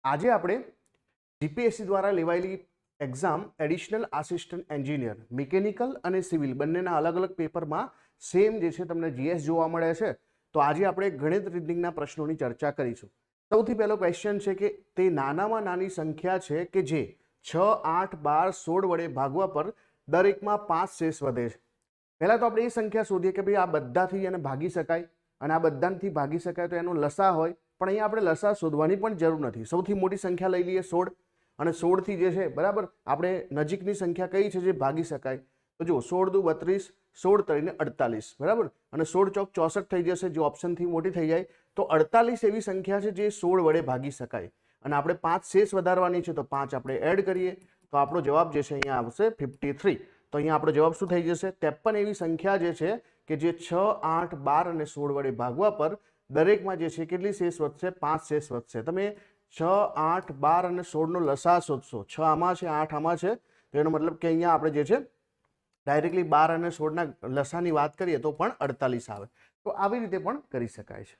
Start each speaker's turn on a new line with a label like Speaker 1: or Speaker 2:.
Speaker 1: આજે આપણે જીપીએસસી દ્વારા લેવાયેલી exam additional assistant engineer mechanical અને સિવિલ બંનેના અલગ અલગ પેપરમાં સેમ જે છે તમને જીએસ જોવા મળે છે. તો આજે આપણે ગણિત રીડિંગના પ્રશ્નોની ચર્ચા કરીશું. સૌથી પહેલો ક્વેશ્ચન છે કે તે નાનામાં નાની સંખ્યા છે કે જે 6, 8, 12, 16 વડે ભાગવા પર દરેકમાં 5 શેષ વધે છે. પહેલાં તો આપણે એ સંખ્યા શોધીએ કે ભાઈ આ બધાથી એને ભાગી શકાય અને આ બધાથી ભાગી શકાય તો એનો લસા હોય, પણ અહીંયા આપણે લસા શોધવાની પણ જરૂર નથી. સૌથી મોટી સંખ્યા લઈ લઈએ 16 અને 16 થી જે છે બરાબર આપણે નજીકની સંખ્યા કઈ છે જે ભાગી શકાય તો જો 16 દુ 32, 16 તરીને 48 બરાબર અને 16 ચોક 64 થઈ જશે જે ઓપ્શનથી મોટી થઈ જાય તો 48 એવી સંખ્યા છે જે 16 વડે ભાગી શકાય અને આપણે 5 શેષ વધારવાની છે તો 5 આપણે એડ કરીએ તો આપણો જવાબ જે છે અહીંયા આવશે 53. તો અહીંયા આપણો જવાબ શું થઈ જશે 53 એવી સંખ્યા જે છે કે જે 6, 8, 12 અને 16 વડે ભાગવા પર દરેકમાં જે છે કેટલી શેષ વધશે 5 શેષ વધશે. તમે 6, 8, 12 અને 16 નો લસા શોધશો. 6 આમાં છે 8 આમાં છે તો એનો મતલબ કે અહીંયા આપણે જે છે ડાયરેક્ટલી 12 અને 16 ના લસાની વાત કરીએ તો પણ 48 આવે. તો આવી રીતે પણ કરી શકાય છે.